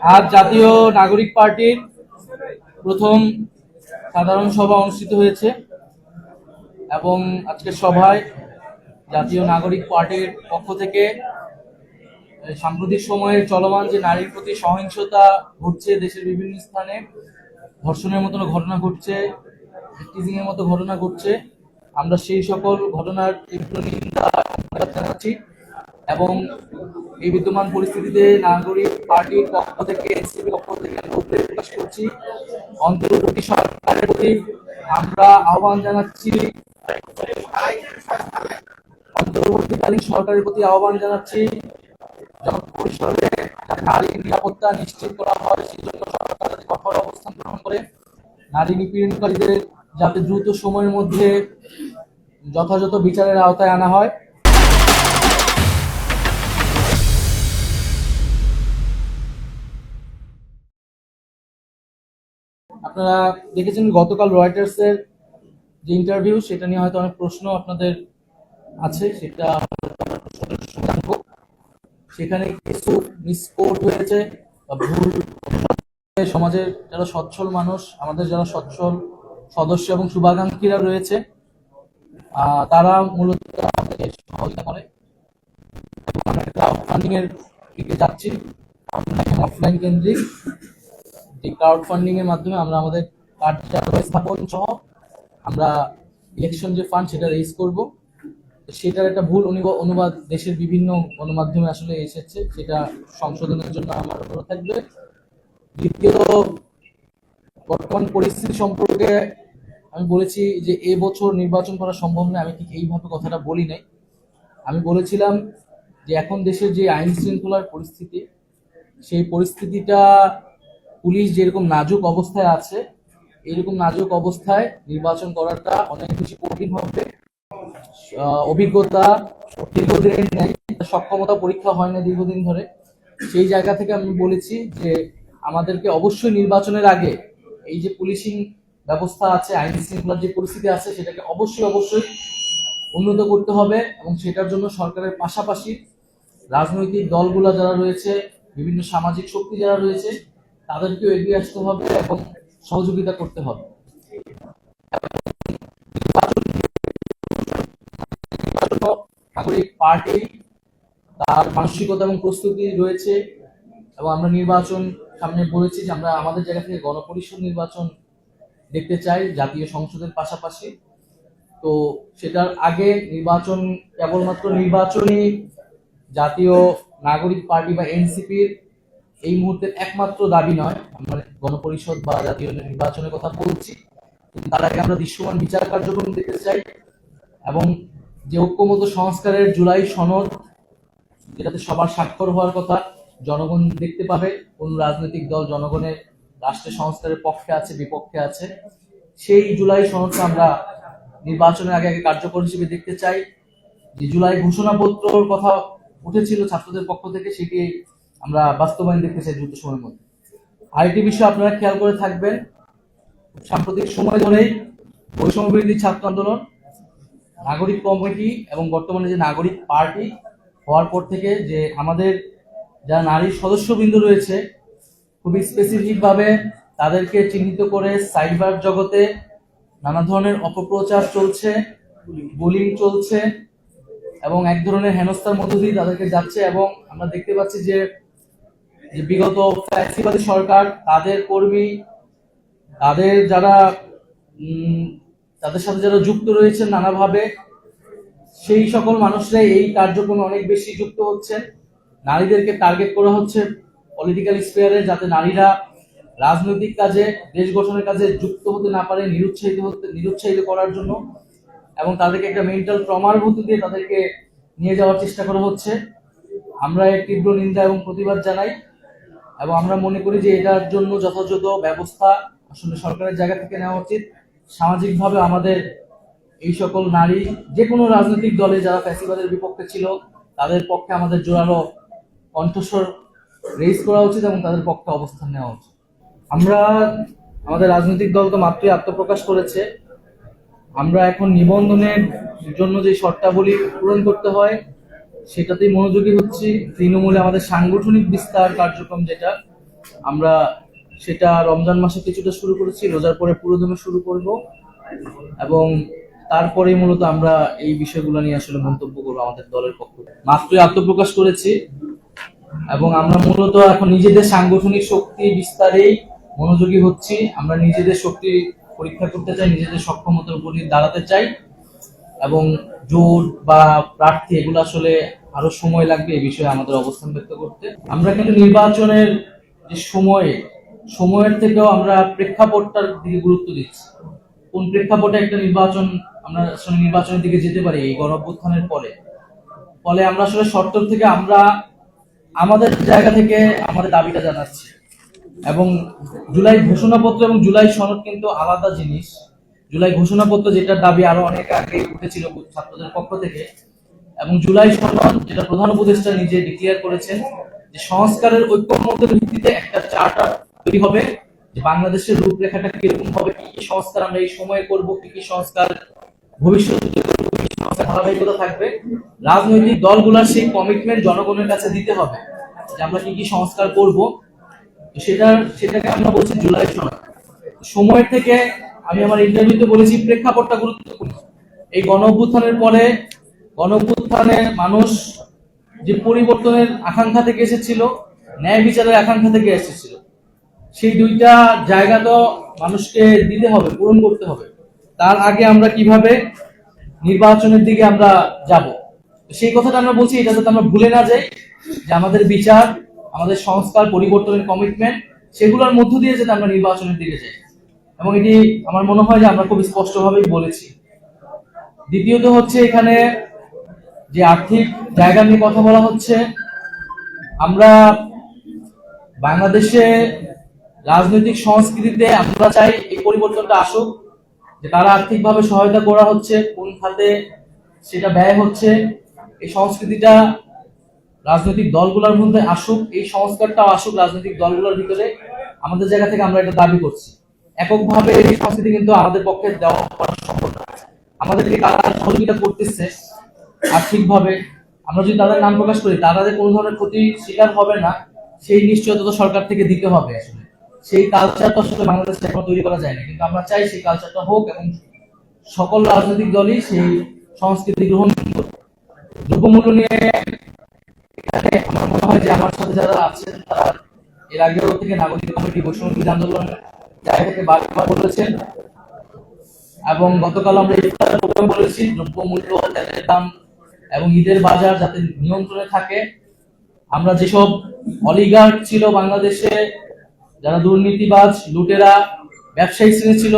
আজ জাতীয় নাগরিক পার্টির প্রথম সাধারণ সভা অনুষ্ঠিত হয়েছে এবং আজকের সভায় জাতীয় নাগরিক পার্টির পক্ষ থেকে সাম্প্রতিক সময়ে চলমান যে নারীর প্রতি সহিংসতা ঘটছে, দেশের বিভিন্ন স্থানে ধর্ষণের মতো ঘটনা ঘটছে, টিজিং এর মতো ঘটনা ঘটছে, আমরা সেই সকল ঘটনার তীব্র নিন্দা জানাচ্ছি এবং এই বিদ্যমান পরিস্থিতিতে নাগরিক পার্টির পক্ষ থেকে এনসিপির পক্ষ থেকে উদ্বেগ প্রকাশ করছি। অন্তর্বর্তী সরকারের প্রতি আমরা আহ্বান জানাচ্ছি অন্তর্বর্তীকালীন সরকারের প্রতি আহ্বান জানাচ্ছি জনপরিসরে নারী নিরাপত্তা নিশ্চিত করা হয়, সেই জন্য সরকার যাতে কঠোর অবস্থান গ্রহণ করে নারী নিপীড়নকারীদের যাতে দ্রুত সময়ের মধ্যে যথাযথ বিচারের আওতায় আনা হয়। আপনারা দেখেছেন গতকাল রয়টার্সের যে ইন্টারভিউ, সেটা নিয়ে হয়তো অনেক প্রশ্ন আপনাদের আছে, সেটা জানবো। সেখানে কিছু মিসকোট হয়েছে বা ভুল, সমাজের যারা সচ্ছল মানুষ, আমাদের যারা সচ্ছল সদস্য এবং শুভাকাঙ্ক্ষীরা রয়েছে, তারা মূলত আমাদেরকে সহযোগিতা করে। আমরা ক্রাউড ফান্ডিং এর দিকে যাচ্ছি, অফলাইন কেন্দ্রিক এই ক্রাউড ফান্ডিং এর মাধ্যমে আমরা আমাদের কার্যালয় স্থাপন সহ আমরা ইলেকশন যে ফান্ড সেটা রেজ করব। সেটার একটা ভুল অনুবাদ দেশের বিভিন্ন গণমাধ্যমে আসলে এসেছে, সেটা সংশোধনের জন্য আমার অনুরোধ থাকবে। দ্বিতীয়ত, বর্তমান পরিস্থিতি সম্পর্কে আমি বলেছি যে এবছর নির্বাচন করা সম্ভব নয়, আমি ঠিক এইভাবে কথাটা বলি নাই। আমি বলেছিলাম যে এখন দেশের যে আইন শৃঙ্খলার পরিস্থিতি, সেই পরিস্থিতিটা পুলিশ যেরকম নাজুক অবস্থায় আছে, এইরকম নাজুক অবস্থায় নির্বাচন করাটা অনেক বেশি কঠিন হবে। অভিজ্ঞতা দীর্ঘদিনের নেই, সক্ষমতা পরীক্ষা হয় না দীর্ঘদিন ধরে। সেই জায়গা থেকে আমি বলেছি যে আমাদেরকে অবশ্যই নির্বাচনের আগে এই যে পুলিশিং ব্যবস্থা আছে, আইন শৃঙ্খলার যে পরিস্থিতি আছে, সেটাকে অবশ্যই উন্নত করতে হবে এবং সেটার জন্য সরকারের পাশাপাশি রাজনৈতিক দলগুলো যারা রয়েছে, বিভিন্ন সামাজিক শক্তি যারা রয়েছে, তাদেরকেও এগিয়ে আসতে হবে এবং সহযোগিতা করতে হবে। নাগরিক পার্টি তার মানসিকতা এবং প্রস্তুতি রয়েছে এবং আমরা নির্বাচন সামনে বলেছি যে আমরা আমাদের জায়গা থেকে গণপরিষদ নির্বাচন দেখতে চাই জাতীয় সংসদের পাশাপাশি। তো সেটার আগে নির্বাচন কেবলমাত্র নির্বাচনী জাতীয় নাগরিক পার্টি বা এনসিপির এই মুহূর্তের একমাত্র দাবি নয়। আমরা গণপরিষদ বা জাতীয় নির্বাচনের কথা বলছি, কিন্তু তার আগে আমরা দৃশ্যমান বিচার কার্যক্রম দেখতে চাই এবং যে ঐক্যমত্য সংস্কারের জুলাই সনদ, যেটাতে সবার স্বাক্ষর হওয়ার কথা, জনগণ দেখতে পাবে কোন রাজনৈতিক দল জনগণের রাষ্ট্রের সংস্কারের পক্ষে আছে বিপক্ষে আছে, সেই জুলাই সনদটা আমরা নির্বাচনের আগে কার্যকর হিসেবে দেখতে চাই। যে জুলাই ঘোষণাপত্রর কথা উঠেছিল ছাত্রদের পক্ষ থেকে, সেটি আমরা বাস্তবায়ন দেখতে চাই দ্রুত সময়ের মধ্যে। আরেকটি বিষয় আপনারা খেয়াল করে থাকবেন, সাম্প্রতিক সময় ধরেই বৈষম্য বিরোধী ছাত্র আন্দোলন, নাগরিক কমিটি এবং বর্তমানে যে নাগরিক পার্টি হওয়ার পর থেকে যে আমাদের যারা নারী সদস্যবৃন্দ রয়েছে, খুবই স্পেসিফিক ভাবে তাদেরকে চিহ্নিত করে সাইবার জগতে নানা ধরনের অপপ্রচার চলছে, বুলিং চলছে এবং এক ধরনের হেনস্থার মধ্য দিয়ে তাদেরকে যাচ্ছে। এবং আমরা দেখতে পাচ্ছি যে বিগত ফ্যাসিবাদী সরকার, তাদের কর্মী, তাদের যারা তাদের সাথে যারা যুক্ত রয়েছেন নানাভাবে, সেই সকল মানুষরাই এই কার্যক্রমে অনেক বেশি যুক্ত হচ্ছেন। নারীদেরকে টার্গেট করা হচ্ছে পলিটিক্যাল স্পেয়ারে, যাতে নারীরা রাজনৈতিক কাজে, দেশ গঠনের কাজে যুক্ত হতে না পারে, নিরুৎসাহিত করার জন্য, এবং তাদেরকে একটা মেন্টাল ট্রমার মধ্যে দিয়ে তাদেরকে নিয়ে যাওয়ার চেষ্টা করা হচ্ছে। আমরা এর তীব্র নিন্দা এবং প্রতিবাদ জানাই এবং আমরা মনে করি যে এটার জন্য যথাযথ ব্যবস্থা আসলে সরকারের জায়গা থেকে নেওয়া উচিত। সামাজিকভাবে আমাদের এই সকল নারী, যে কোনো রাজনৈতিক দলে যারা ফ্যাসিবাদের বিপক্ষে ছিল, তাদের পক্ষে আমাদের জোরালো কণ্ঠস্বর রেজ করা উচিত এবং তাদের পক্ষে অবস্থান নেওয়া উচিত। আমরা আমাদের রাজনৈতিক দল তো মাত্রই আত্মপ্রকাশ করেছে, আমরা এখন নিবন্ধনের জন্য যে শর্তাবলী পূরণ করতে হয় সেটাতেই মনোযোগী হচ্ছি। তৃণমূলে আমাদের সাংগঠনিক বিস্তার কার্যক্রম যেটা, আমরা সেটা রমজান মাসে কিছুটা শুরু করেছি, রোজার পরে পুরোদমে শুরু করব এবং তারপরেই মূলত আমরা এই বিষয়গুলো নিয়ে আসলে মন্তব্য করবো আমাদের দলের পক্ষ থেকে। মাত্রই আত্মপ্রকাশ করেছি এবং আমরা মূলত এখন নিজেদের সাংগঠনিক শক্তি বিস্তারেই মনোযোগী হচ্ছি। আমরা নিজেদের শক্তি পরীক্ষা করতে চাই, নিজেদের সক্ষমতার উপর দাঁড়াতে চাই এবং জোট বা প্রার্থী এগুলো আসলে আরো সময় লাগবে এই বিষয়ে আমাদের অবস্থান ব্যক্ত করতে। আমরা কিন্তু নির্বাচনের যে সময়ের থেকেও আমরা প্রেক্ষাপটটার দিকে গুরুত্ব দিচ্ছি। কোন প্রেক্ষাপটে একটা নির্বাচন আমরা আসলে নির্বাচনের দিকে যেতে পারি এই গণঅভ্যুত্থানের ফলে আমরা আসলে শর্ত থেকে আমরা আমাদের জায়গা থেকে আমাদের দাবিটা জানাচ্ছি। এবং জুলাই ঘোষণাপত্র এবং জুলাই সনদ কিন্তু আলাদা জিনিস। জুলাই ঘোষণাপত্র যেটার দাবি আরো অনেক আগে উঠেছিল ছাত্রদের পক্ষ থেকে, এবং জুলাই সনদ যেটা প্রধান উপদেষ্টা নিজে ডিক্লেয়ার করেছেন যে সংস্কারের ঐক্যমত্যের ভিত্তিতে একটা চার্টার তৈরি হবে, যে বাংলাদেশের রূপরেখাটা কিরকম হবে, কি কি সংস্কার আমরা এই সময়ে করব, কি কি সংস্কার ভবিষ্যতে ধারাবাহিকতা থাকবে। রাজনৈতিক দলগুলোর সেই কমিটমেন্ট জনগণের কাছে দিতে হবে যে আমরা কি কি সংস্কার করব। সেটাকে আমরা বলছি জুলাই সনদ। সময়ের থেকে আমি আমার ইন্টারভিউতে বলেছি প্রেক্ষাপটটা গুরুত্বপূর্ণ। এই গণ অভ্যুত্থানে মানুষ যে পরিবর্তনের আকাঙ্ক্ষা থেকে এসেছিল, ন্যায় বিচারের আকাঙ্ক্ষা থেকে এসেছিল, সেই দুইটা জায়গা তো মানুষকে দিতে হবে, পূরণ করতে হবে। তার আগে আমরা কিভাবে নির্বাচনের দিকে আমরা যাব, সেই কথাটা আমরা বলছি। এটা যাতে আমরা ভুলে না যাই যে আমাদের বিচার, আমাদের সংস্কার, পরিবর্তনের কমিটমেন্ট, সেগুলোর মধ্য দিয়ে যাতে আমরা নির্বাচনের দিকে যাই। এবং এটি আমার মনে হয় যে আমরা খুব স্পষ্টভাবেই বলেছি। দ্বিতীয়ত হচ্ছে এখানে যে আর্থিক জায়গা নিয়ে কথা বলা হচ্ছে। আমরা বাংলাদেশে রাজনৈতিক সংস্কৃতিতে আমরা চাই এই পরিবর্তনটা আসুক, যে তারা আর্থিকভাবে সহায়তা করা হচ্ছে, কোন খাতে সেটা ব্যয় হচ্ছে, এই সংস্কৃতিটা রাজনৈতিক দলগুলোর মধ্যে আসুক, এই সংস্কারটাও আসুক রাজনৈতিক দলগুলোর ভিতরে। আমাদের জায়গা থেকে আমরা এটা দাবি করছি। এককভাবে এই সংস্কৃতি কিন্তু আমাদের পক্ষে দেওয়া সম্ভব না। আমাদেরকে তারা সহযোগিতা করতেছে আর্থিকভাবে, আমরা যদি তাদের নাম প্রকাশ করি তাদের কোনো ধরনের ক্ষতি শিকার হবে না, সেই নিশ্চয়তা তো সরকার থেকে দিতে হবে। আসলে সেই কালচার তো আসলে বাংলাদেশে এখন তৈরি করা যায় না, কিন্তু আমরা চাই সেই কালচারটা হোক এবং সকল রাজনৈতিক দলই সেই সংস্কৃতি গ্রহণ করবে। দ্রব্যমূল্য নিয়ে এখানে আমার মনে হয় যে আমার সাথে যারা আছেন তারা এর আগেও থেকে নাগরিক কমিটি বৈষম্য আন্দোলনের জায়গা থেকে বারবার বলেছেন, এবং গতকাল আমরা ইফতার প্রোগ্রামে বলেছি দ্রব্যমূল্য, তেলের দাম এবং ঈদের বাজার যাতে নিয়ন্ত্রণে থাকে। আমরা যেসব অলিগার্ক ছিল বাংলাদেশে, যারা দুর্নীতিবাজ, লুটেরা, ব্যবসায়ী শ্রেণী ছিল,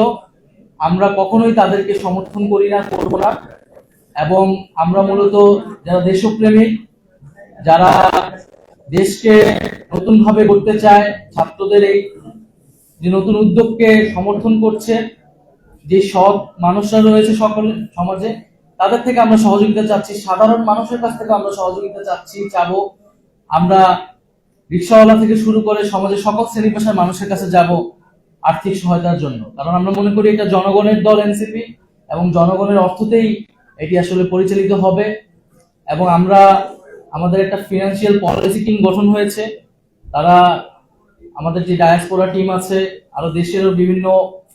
আমরা কখনোই তাদেরকে সমর্থন করি না, করব না। এবং আমরা মূলত যারা দেশপ্রেমিক, যারা দেশকে নতুন ভাবে গড়তে চায়, ছাত্রদের এই যে নতুন উদ্যোগকে সমর্থন করছে, যে সৎ মানুষরা রয়েছে সকল সমাজে, তাদের থেকে আমরা সহযোগিতা চাচ্ছি। সাধারণ মানুষের কাছ থেকে আমরা সহযোগিতা চাবো। আমরা রিক্সাওয়ালা থেকে শুরু করে সমাজের সকল শ্রেণী পেশার মানুষের কাছে যাব আর্থিক সহায়তার জন্য, কারণ আমরা মনে করি এটা জনগণের দল এনসিপি এবং জনগণের অর্থতেই এটি আসলে পরিচালিত হবে। এবং আমরা আমাদের একটা ফিনান্সিয়াল পলিসি টিম গঠন হয়েছে। তারা আমাদের যে ডায়াসপোরা টিম আছে, আরো দেশেরও বিভিন্ন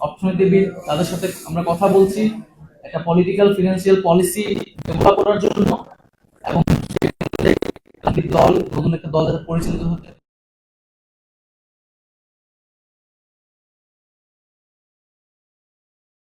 অর্থনীতিবিদ, তাদের সাথে আমরা কথা বলছি একটা পলিটিক্যাল ফিনান্সিয়াল পলিসি ডেভেলপ করার জন্য, এবং দল নতুন একটা দল যাতে পরিচালিত হতে